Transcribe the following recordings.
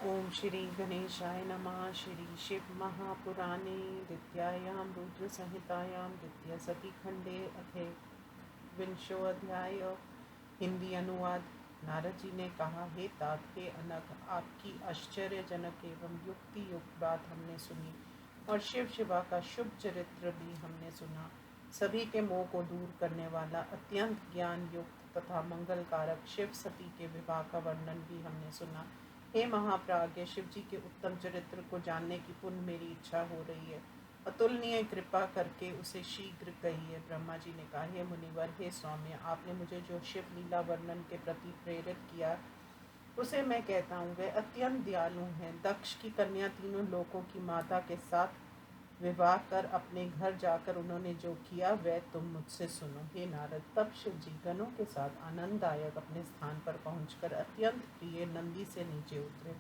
ओम श्री गणेशाय नमः। श्री शिव महापुराणे द्वितीयायां रुद्र संहितायां द्वितीय सती खंडे अथे विंशोऽध्याय। हिंदी अनुवाद। नारद जी ने कहा, हे तात, हे अनग, आपकी आश्चर्यजनक एवं युक्ति युक्त बात हमने सुनी और शिव शिवा का शुभ चरित्र भी हमने सुना। सभी के मोह को दूर करने वाला अत्यंत ज्ञान युक्त तथा मंगलकारक शिव सती के विवाह का वर्णन भी हमने सुना। हे महाप्राज्ञ, शिव जी के उत्तम चरित्र को जानने की पुनः मेरी इच्छा हो रही है। अतुलनीय कृपा करके उसे शीघ्र कहिए। ब्रह्मा जी ने कहा, हे मुनिवर, हे सौम्य, आपने मुझे जो शिव लीला वर्णन के प्रति प्रेरित किया उसे मैं कहता हूँ। वे अत्यंत दयालु हैं। दक्ष की कन्या तीनों लोकों की माता के साथ विवाह कर अपने घर जाकर उन्होंने जो किया वह तुम मुझसे सुनो। हे नारद, तब शिव जी गणों के साथ आनंददायक अपने स्थान पर पहुंचकर अत्यंत प्रिय नंदी से नीचे उतरे।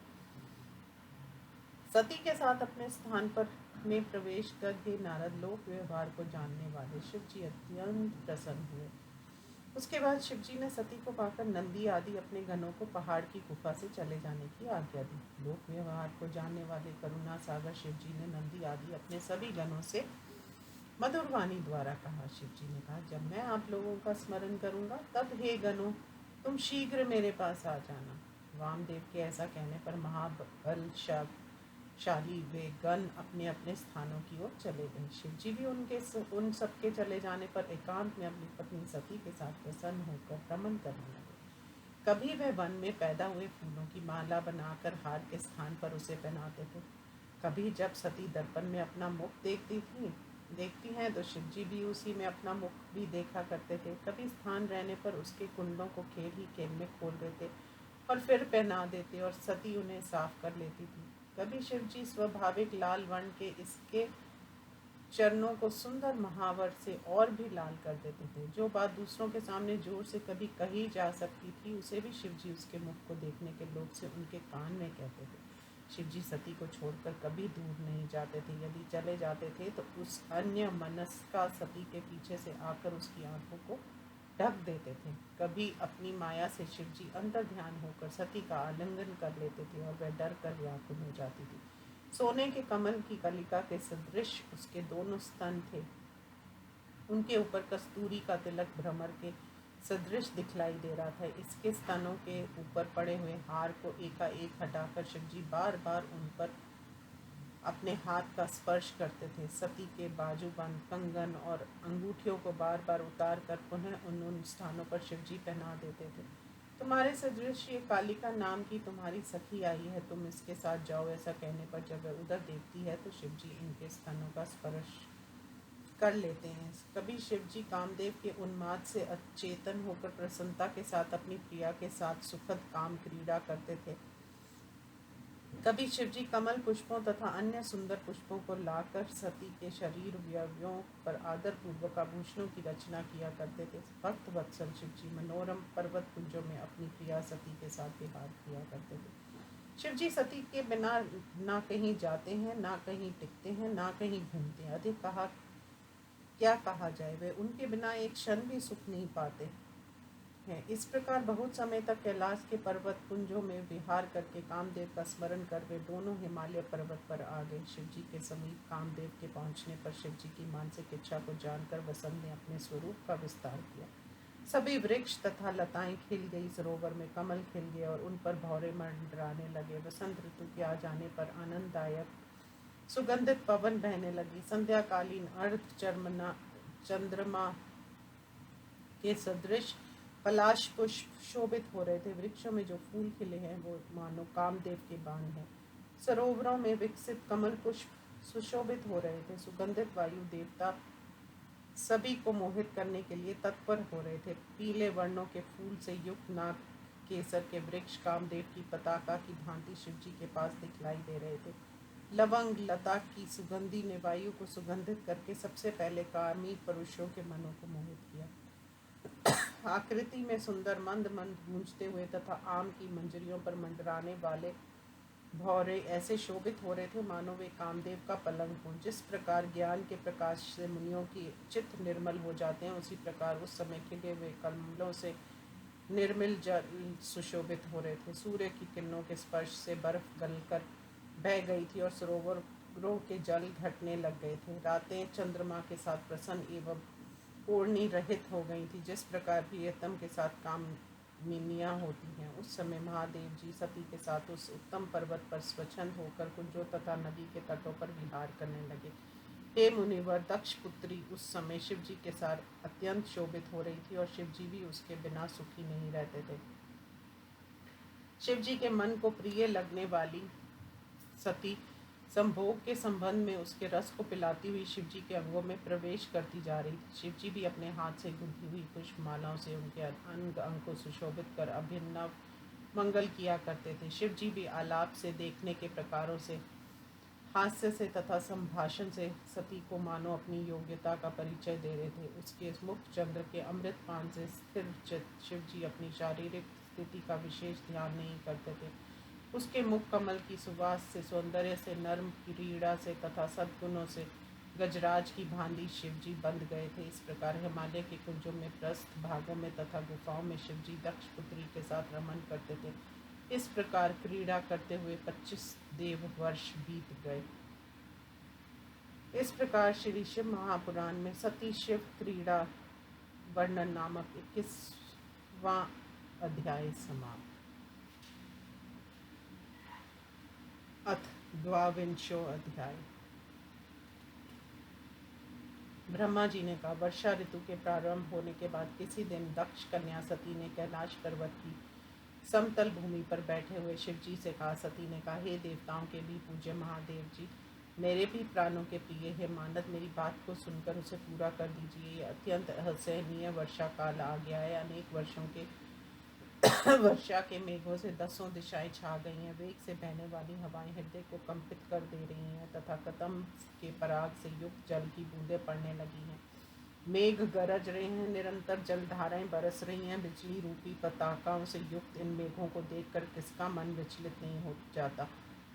सती के साथ अपने स्थान पर में प्रवेश कर हे नारद, लोक व्यवहार को जानने वाले शिव जी अत्यंत प्रसन्न हुए। उसके बाद शिव जी ने सती को पाकर नंदी आदि अपने गणों को पहाड़ की गुफा से चले जाने की आज्ञा दी। लोक व्यवहार को जानने वाले करुणा सागर शिव जी ने नंदी आदि अपने सभी गणों से मधुर वाणी द्वारा कहा। शिव जी ने कहा, जब मैं आप लोगों का स्मरण करूंगा तब हे गणों, तुम शीघ्र मेरे पास आ जाना। वामदेव के ऐसा कहने पर महाबलशाली वे गण अपने अपने स्थानों की ओर चले गए। शिव जी भी उन सबके चले जाने पर एकांत में अपनी पत्नी सती के साथ प्रसन्न होकर रमन करने लगे। कभी वह वन में पैदा हुए फूलों की माला बनाकर हार के स्थान पर उसे पहनाते थे। कभी जब सती दर्पण में अपना मुख देखती हैं तो शिव जी भी उसी में अपना मुख भी देखा करते थे। कभी स्थान रहने पर उसके कुंडलों को खेल ही खेल में खोल देते और फिर पहना देते और सती उन्हें साफ कर लेती थी। कभी शिव जी स्वाभाविक लाल वर्ण के इसके चरणों को सुंदर महावर से और भी लाल कर देते थे। जो बात दूसरों के सामने जोर से कभी कही जा सकती थी उसे भी शिव जी उसके मुख को देखने के लोभ से उनके कान में कहते थे। शिव जी सती को छोड़कर कभी दूर नहीं जाते थे। यदि चले जाते थे तो उस अन्य मनस्का सती के पीछे से आकर उसकी आंखों को ढक देते थे। कभी अपनी माया से शिव जी अंतर ध्यान होकर सती का आलिंगन कर लेते थे और वह डर कर व्याकुल हो जाती थी। सोने के कमल की कलिका के सदृश उसके दोनों स्तन थे। उनके ऊपर कस्तूरी का तिलक भ्रमर के सदृश दिखलाई दे रहा था। इसके स्तनों के ऊपर पड़े हुए हार को एकाएक हटाकर शिवजी बार बार उन पर अपने हाथ का स्पर्श करते थे। सती के बाजूबंद, कंगन और अंगूठियों को बार बार उतार कर पुनः उन स्थानों पर शिवजी पहना देते थे। तुम्हारे सदृश ये कालिका नाम की तुम्हारी सखी आई है, तुम इसके साथ जाओ। ऐसा कहने पर जब वह उधर देखती है तो शिवजी इनके स्तनों का स्पर्श कर लेते हैं। कभी शिवजी कामदेव के उन्माद से अचेतन होकर प्रसन्नता के साथ अपनी प्रिया के साथ सुखद काम क्रीड़ा करते थे। कभी शिवजी कमल पुष्पों तथा अन्य सुंदर पुष्पों को लाकर सती के शरीर व्यवयों पर आदर पूर्वक आभूषणों की रचना किया करते थे। भक्त वत्सल शिवजी मनोरम पर्वत कुंजों में अपनी प्रिया सती के साथ विहार किया करते थे। शिवजी सती के बिना ना कहीं जाते हैं, ना कहीं टिकते हैं, ना कहीं घूमते हैं। अधिक क्या कहा जाए, वे उनके बिना एक क्षण भी सुख नहीं पाते हैं। इस प्रकार बहुत समय तक कैलाश के पर्वत कुंजों में विहार करके कामदेव का स्मरण कर वे दोनों हिमालय पर्वत पर आ गए। शिवजी के समीप कामदेव के पहुंचने पर शिवजी की मानसिक इच्छा को जानकर वसंत ने अपने स्वरूप का विस्तार किया। सभी वृक्ष तथा लताएं खिल गई, सरोवर में कमल खिल गए और उन पर भौरे मंडराने लगे। वसंत ऋतु के आ जाने पर आनंददायक सुगंधित पवन बहने लगी। संध्याकालीन अर्ध चंद्रमा के सदृश पलाश पुष्प शोभित हो रहे थे। वृक्षों में जो फूल खिले हैं वो मानो कामदेव के बाण हैं। सरोवरों में विकसित कमल पुष्प सुशोभित हो रहे थे। सुगंधित वायु देवता सभी को मोहित करने के लिए तत्पर हो रहे थे। पीले वर्णों के फूल से युक्त नाग केसर के वृक्ष कामदेव की पताका की भांति शिवजी के पास दिखलाई दे रहे थे। लवंग लता की सुगंधी ने वायु को सुगंधित करके सबसे पहले कामी पुरुषों के मनों को मोहित किया। आकृति में सुंदर मंद मंद गूंजते हुए तथा आम की मंजरियों पर मंडराने वाले भौरे ऐसे शोभित हो रहे थे मानो वे कामदेव का पलंग हो। जिस प्रकार ज्ञान के प्रकाश से मुनियों की चित्त निर्मल हो जाते हैं, उसी प्रकार उस समय खिले हुए कमलों से निर्मल जल सुशोभित हो रहे थे। सूर्य की किरणों के स्पर्श से बर्फ गलकर बह गई थी और सरोवरों के जल घटने लग गए थे। रातें चंद्रमा के साथ प्रसन्न एवं ओढ़नी रहित हो गई थी। जिस प्रकार प्रियतम के साथ कामिनियाँ होती हैं, उस समय महादेव जी सती के साथ उस उत्तम पर्वत पर स्वच्छंद होकर कुंजों तथा नदी के तटों पर विहार करने लगे। हे मुनिवर, दक्ष पुत्री उस समय शिव जी के साथ अत्यंत शोभित हो रही थी और शिव जी भी उसके बिना सुखी नहीं रहते थे। शिव जी के मन को प्रिय लगने वाली सती संभोग के संबंध में उसके रस को पिलाती हुई शिव जी के अंगों में प्रवेश करती जा रही थी। शिव जी भी अपने हाथ से गुंथी हुई पुष्प मालाओं से उनके अंग अंग को सुशोभित कर अभिनव मंगल किया करते थे। शिव जी भी आलाप से, देखने के प्रकारों से, हास्य से तथा संभाषण से सती को मानो अपनी योग्यता का परिचय दे रहे थे। उसके मुख चंद्र के अमृत पान से स्थिर चित्त शिव जी अपनी शारीरिक स्थिति का विशेष ध्यान नहीं करते थे। उसके मुख कमल की सुवास से, सौंदर्य से, नर्म क्रीड़ा से तथा सद्गुणों से गजराज की भांति शिवजी बंध गए थे। इस प्रकार हिमालय के कुंजों में, प्रस्थ भागों में तथा गुफाओं में शिवजी दक्ष पुत्री के साथ रमन करते थे। इस प्रकार क्रीड़ा करते हुए 25 देव वर्ष बीत गए। इस प्रकार श्री शिव महापुराण में सती शिव क्रीड़ा वर्णन नामक 21वां अध्याय समाप्त। अथ द्वाविंशो अध्याय। ब्रह्मा जी ने कहा, वर्षा ऋतु के प्रारंभ होने के बाद किसी दिन दक्ष कन्या सती ने कैलाश पर्वत की समतल भूमि पर बैठे हुए शिव जी से कहा। सती ने कहा, हे देवताओं के भी पूज्य महादेव जी, मेरे भी प्राणों के प्रिय हे मानद, मेरी बात को सुनकर उसे पूरा कर दीजिए। ये अत्यंत असहनीय वर्षा काल आ गया है। अनेक वर्षों के वर्षा के मेघों से दसों दिशाएं छा गई हैं। वेग से बहने वाली हवाएं हृदय को कंपित कर दे रही हैं तथा कदम के पराग से युक्त जल की बूंदें पड़ने लगी हैं। मेघ गरज रहे हैं, निरंतर जलधाराएं बरस रही हैं। बिजली रूपी पताकाओं से युक्त इन मेघों को देखकर किसका मन विचलित नहीं हो जाता।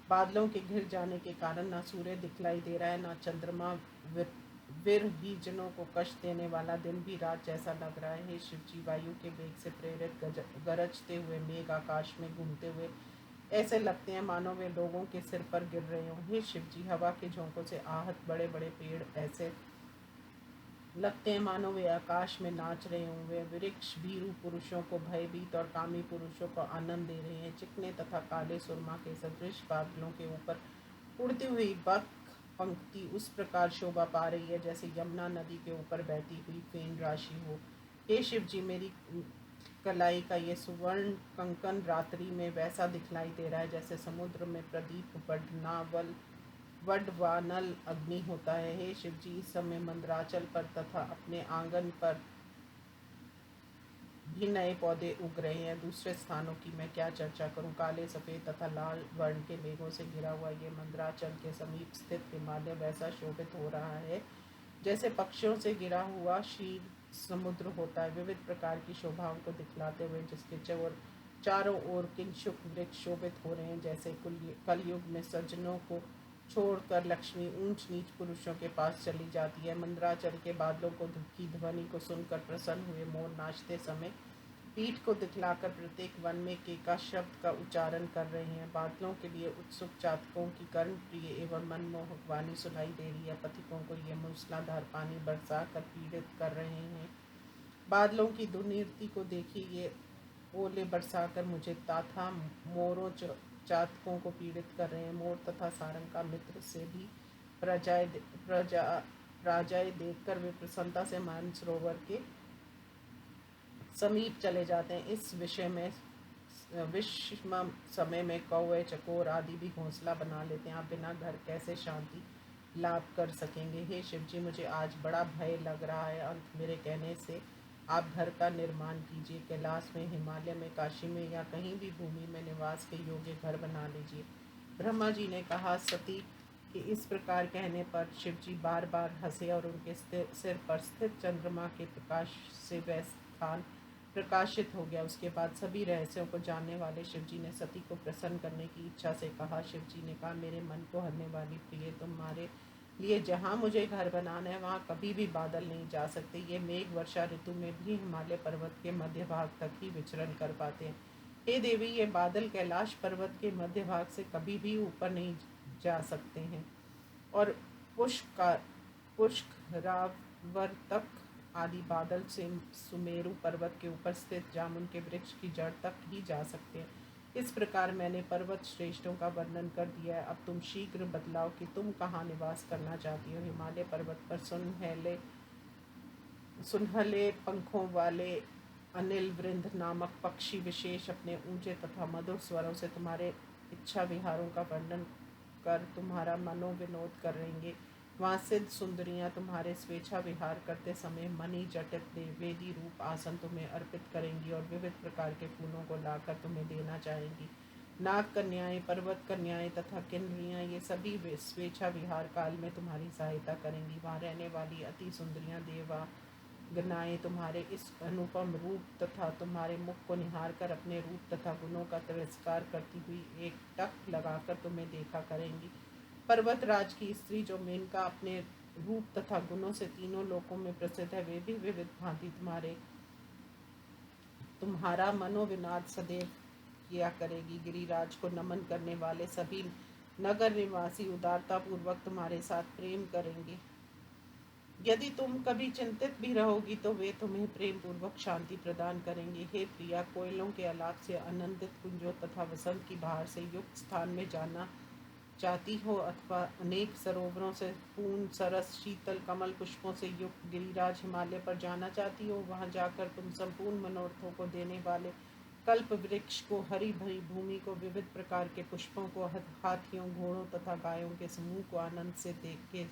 बादलों के घिर जाने के कारण ना सूर्य दिखलाई दे रहा है, ना चंद्रमा। विरहीजनों को कष्ट देने वाला दिन भी रात जैसा लग रहा है। हे शिवजी, वायु के वेग से प्रेरित गरजते हुए मेघ आकाश में घूमते हुए ऐसे लगते हैं मानो वे लोगों के सिर पर गिर रहे हों। हे शिवजी, हवा के झोंकों से आहत बड़े बड़े पेड़ ऐसे लगते हैं मानो वे आकाश में नाच रहे हों। वे वृक्ष भीरू पुरुषों को भयभीत और कामी पुरुषों को आनंद दे रहे हैं। चिकने तथा काले सुरमा के सदृश बादलों के ऊपर उड़ती हुई बक पंक्ति उस प्रकार शोभा पा रही है जैसे यमुना नदी के ऊपर बहती हुई फेन राशि हो। हे शिव जी, मेरी कलाई का ये सुवर्ण कंकन रात्रि में वैसा दिखलाई दे रहा है जैसे समुद्र में प्रदीप वडवानल अग्नि होता है। हे शिव जी, इस समय मंदराचल पर तथा अपने आंगन पर भी नए पौधे उग रहे हैं। दूसरे स्थानों की मैं क्या चर्चा करूं। काले, सफ़ेद तथा लाल वर्ण के मेघों से घिरा हुआ ये मंदराचल के समीप स्थित हिमालय वैसा शोभित हो रहा है जैसे पक्षियों से घिरा हुआ क्षीर समुद्र होता है, विविध प्रकार की शोभाओं को दिखलाते हुए, जिसके चारों ओर किंशुक वृक्ष शोभित हो रहे हैं जैसे कलयुग में सज्जनों को छोड़कर लक्ष्मी ऊंच नीच पुरुषों के पास चली जाती है। मंदराचल के बादलों की ध्वनि को सुनकर प्रसन्न हुए मोर नाचते समय पीठ को दिखलाकर प्रत्येक वन में केका शब्द का उच्चारण कर रहे हैं। बादलों के लिए उत्सुक चातकों की कर्ण प्रिय एवं मनमोहक वाणी सुनाई दे रही है। पथिकों को ये मूसलाधार पानी बरसा कर पीड़ित कर रहे हैं। बादलों की दुर्नीति को देखिए, ये ओले बरसाकर मुझे तथा मोरों चातकों को पीड़ित कर रहे हैं। मोर तथा सारंग का मित्र से भी प्राजाएं देखकर वे प्रसन्नता से मानसरोवर के समीप चले जाते हैं। इस विषय में विषम समय में कौवे, चकोर आदि भी घोंसला बना लेते हैं। आप बिना घर कैसे शांति लाभ कर सकेंगे। हे शिव जी, मुझे आज बड़ा भय लग रहा है। अंत मेरे कहने से आप घर का निर्माण कीजिए। कैलाश में, हिमालय में, काशी में या कहीं भी भूमि में निवास के योग्य घर बना लीजिए। ब्रह्मा जी ने कहा। सती के इस प्रकार कहने पर शिव जी बार बार हंसे और उनके सिर पर स्थित चंद्रमा के प्रकाश से वह स्थान प्रकाशित हो गया। उसके बाद सभी रहस्यों को जानने वाले शिवजी ने सती को प्रसन्न करने की इच्छा से कहा। शिवजी ने कहा, मेरे मन को हरने वाली प्रिय, तुम्हारे लिए जहाँ मुझे घर बनाना है वहाँ कभी भी बादल नहीं जा सकते। ये मेघ वर्षा ऋतु में भी हिमालय पर्वत के मध्य भाग तक ही विचरण कर पाते हैं। हे देवी, ये बादल कैलाश पर्वत के मध्य भाग से कभी भी ऊपर नहीं जा सकते हैं और पुष्कर पुष्करावर्तक आदि बादल से सुमेरु पर्वत के ऊपर स्थित जामुन के वृक्ष की जड़ तक ही जा सकते हैं। इस प्रकार मैंने पर्वत श्रेष्ठों का वर्णन कर दिया है। अब तुम शीघ्र बतलाओ कि तुम कहाँ निवास करना चाहती हो। हिमालय पर्वत पर सुनहले पंखों वाले अनिल वृंद नामक पक्षी विशेष अपने ऊंचे तथा मधुर स्वरों से तुम्हारे इच्छा विहारों का वर्णन कर तुम्हारा मनोविनोद करेंगे। वहाँ सिद्ध सुंदरियाँ तुम्हारे स्वेच्छा विहार करते समय मणि जटित वेदी रूप आसन तुम्हें अर्पित करेंगी और विविध प्रकार के फूलों को लाकर तुम्हें देना चाहेंगी। नाग कन्याएं, पर्वत कन्याएं तथा किन्नरियाँ ये सभी स्वेच्छा विहार काल में तुम्हारी सहायता करेंगी। वहाँ रहने वाली अति सुंदरियाँ देवा गनाएं तुम्हारे इस अनुपम रूप तथा तुम्हारे मुख को निहार कर अपने रूप तथा गुणों का तिरस्कार करती हुई एक टक लगाकर तुम्हें देखा करेंगी। पर्वत राज की स्त्री जो मेनका अपने रूप तथा गुणों से तीनों लोकों में प्रसिद्ध है, वे भी विविध भांति तुम्हारा मनोविनाद सदैव किया करेगी। गिरिराज को नमन करने वाले सभी नगर निवासी उदारता पूर्वक तुम्हारे साथ प्रेम करेंगे। यदि तुम कभी चिंतित भी रहोगी तो वे तुम्हें प्रेम पूर्वक शांति प्रदान करेंगे। हे प्रिया, कोयलों के आलाप से आनंदित कुंजों तथा वसंत की बहार से युक्त स्थान में जाना चाहती हो अथवा अनेक सरोवरों से पूर्ण सरस शीतल कमल पुष्पों से युक्त गिरिराज हिमालय पर जाना चाहती हो, वहां जाकर तुम संपूर्ण मनोरथों को देने वाले कल्प वृक्ष को, हरी भरी भूमि को, विविध प्रकार के पुष्पों को, हाथियों घोड़ों तथा गायों के समूह को आनंद से देख के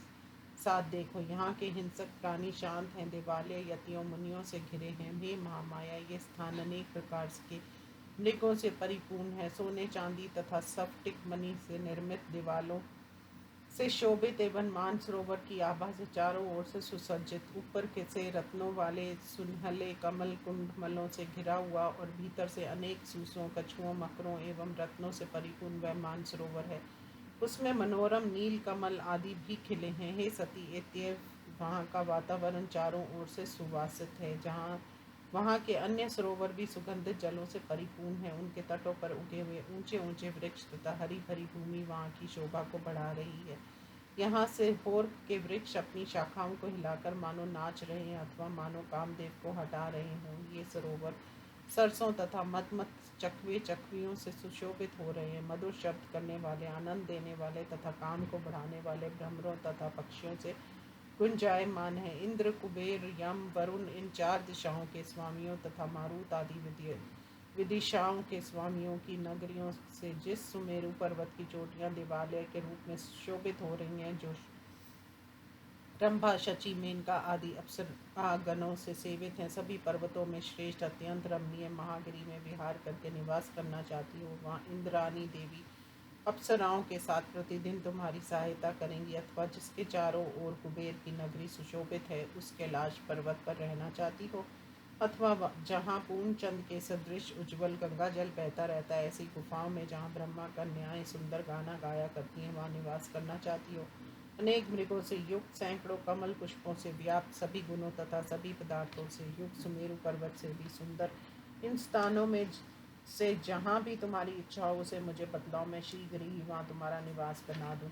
साथ देखो। यहाँ के हिंसक प्राणी शांत हैं, देवालय यतियों मुनियों से घिरे हैं। हे महामाया, ये स्थान अनेक प्रकार के मृगों से परिपूर्ण है। सोने चांदी तथा स्फटिक मणि से निर्मित दीवालों से शोभित एवं मानसरोवर की आभा से चारों ओर से सुसज्जित, ऊपर के से रत्नों वाले सुनहले कमल कुंडमलों से घिरा हुआ और भीतर से अनेक सूसों, कछुओं, मकरों एवं रत्नों से परिपूर्ण वह मानसरोवर है। उसमें मनोरम नील कमल आदि भी खिले हैं। हे सती, एत्येव वहाँ का वातावरण चारों ओर से सुवासित है। जहाँ वहाँ के अन्य सरोवर भी सुगंधित जलों से परिपूर्ण हैं। उनके तटों पर उगे हुए ऊंचे ऊंचे वृक्ष तथा हरी भरी भूमि वहाँ की शोभा को बढ़ा रही है। यहाँ से होर के वृक्ष अपनी शाखाओं को हिलाकर मानो नाच रहे हैं अथवा मानो कामदेव को हटा रहे हों। ये सरोवर सरसों तथा मत चकवे चकवियों से सुशोभित हो रहे हैं। मधुर शब्द करने वाले, आनंद देने वाले तथा काम को बढ़ाने वाले भ्रमरों तथा पक्षियों से गुंजायमान है। इंद्र, कुबेर, यम, वरुण इन चार दिशाओं के स्वामियों तथा मारुत आदि विदिशाओं के स्वामियों की नगरियों से जिस सुमेरु पर्वत की चोटियां देवालय के रूप में शोभित हो रही हैं, जो रंभा, शची, मेनका आदि अप्सरागणों से सेवित हैं, सभी पर्वतों में श्रेष्ठ अत्यंत रमणीय महागिरी में विहार करके निवास करना चाहती हो, वहाँ इंद्रानी देवी अप्सराओं के साथ प्रतिदिन तुम्हारी सहायता करेंगी, अथवा जिसके चारों ओर कुबेर की नगरी सुशोभित है उस कैलाश पर्वत पर रहना चाहती हो, अथवा जहाँ पूर्ण चंद के सदृश उज्ज्वल गंगा जल बहता रहता है, ऐसी गुफाओं में जहाँ ब्रह्मा कन्याएं सुंदर गाना गाया करती हैं वहाँ निवास करना चाहती हो, अनेक मृगों से युक्त, सैकड़ों कमल पुष्पों से व्याप्त, सभी गुणों तथा सभी पदार्थों से युक्त सुमेरु पर्वत से भी सुंदर इन स्थानों में से जहाँ भी तुम्हारी इच्छा हो उसे मुझे बतलाओ, मैं शीघ्र ही वहाँ तुम्हारा निवास बना दूँ।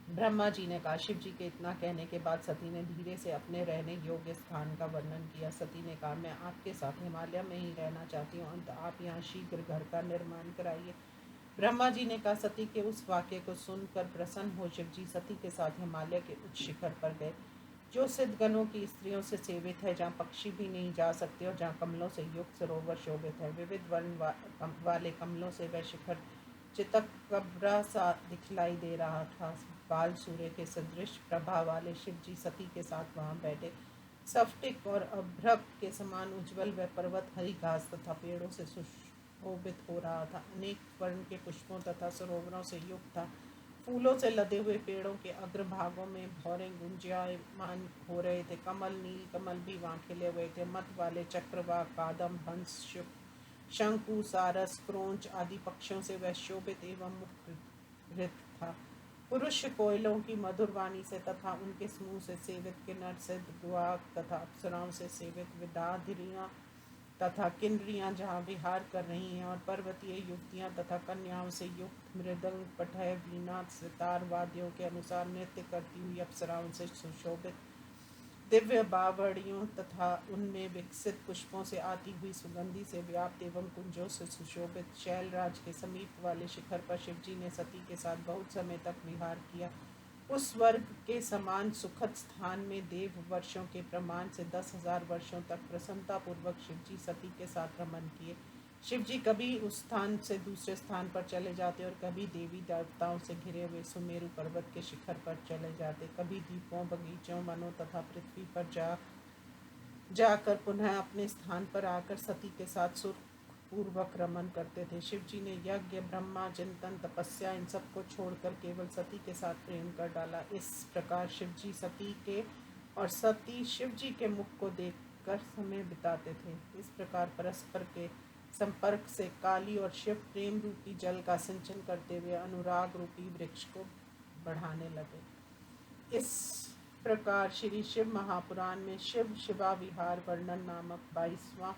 ब्रह्मा जी ने कहा। शिव जी के इतना कहने के बाद सती ने धीरे से अपने रहने योग्य स्थान का वर्णन किया। सती ने कहा, मैं आपके साथ हिमालय में ही रहना चाहती हूँ, अंत आप यहाँ शीघ्र घर का निर्माण कराइए। ब्रह्मा जी ने कहा। सती के उस वाक्य को सुनकर प्रसन्न हो शिव जी सती के साथ हिमालय के उच्च शिखर पर गए, जो सिद्धगणों की स्त्रियों से सेवित है, जहाँ पक्षी भी नहीं जा सकते और जहाँ कमलों से युक्त सरोवर शोभित है। विविध वर्ण वाले कमलों से वह शिखर चितकबरा सा दिखलाई दे रहा था। बाल सूर्य के सदृश प्रभा वाले शिव जी सती के साथ वहां बैठे। स्फटिक और अभ्रक के समान उज्ज्वल वह पर्वत हरी घास तथा पेड़ों से सुशोभित हो रहा था। अनेक वर्ण के पुष्पों तथा सरोवरों से युक्त था। फूलों से लदे हुए पेड़ों के अग्रभागों में भौरे गुंजायमान हो रहे थे। कमल, नील कमल भी वहाँ खिले हुए थे। मत वाले चक्रवाक, कादम, हंस, शंकु, सारस, क्रोंच आदि पक्षियों से वह शोभित एवं मुखरित था। पुरुष कोयलों की मधुर वाणी से तथा उनके समूह से सेवित किन्नर सिद्ध गुआक तथा अप्सराओं से सेवित विदाधिरियाँ तथा किन्नरियाँ जहाँ विहार कर रही हैं, और पर्वतीय युवतियाँ तथा कन्याओं से युक्त मृदंग पटह वीणा सितार वाद्यों के अनुसार नृत्य करती हुई अप्सराओं से सुशोभित दिव्य बावड़ियों तथा उनमें विकसित पुष्पों से आती हुई सुगंधि से व्याप्त एवं कुंजों से सुशोभित शैलराज के समीप वाले शिखर पर शिवजी ने सती के साथ बहुत समय तक विहार किया। उस वर्ग के समान सुखद स्थान में देव वर्षों के प्रमाण से 10,000 वर्षों तक प्रसन्नतापूर्वक शिवजी सती के साथ रमन किए। शिवजी कभी उस स्थान से दूसरे स्थान पर चले जाते और कभी देवी देवताओं से घिरे हुए सुमेरु पर्वत के शिखर पर चले जाते, कभी द्वीपों बगीचों वनों तथा पृथ्वी पर जाकर पुनः अपने स्थान पर आकर सती के साथ सुखपूर्वक रमन करते थे। शिवजी ने यज्ञ ब्रह्मा चिंतन तपस्या इन सब को छोड़कर केवल सती के साथ प्रेम कर डाला। इस प्रकार शिवजी सती के और सती शिवजी के मुख को देखकर समय बिताते थे। इस प्रकार परस्पर के संपर्क से काली और शिव प्रेम रूपी जल का सिंचन करते हुए अनुराग रूपी वृक्ष को बढ़ाने लगे। इस प्रकार श्री शिव महापुराण में शिव शिवा विहार वर्णन नामक 22वां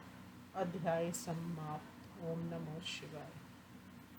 अध्याय समाप्त। ओम नमो शिवाय।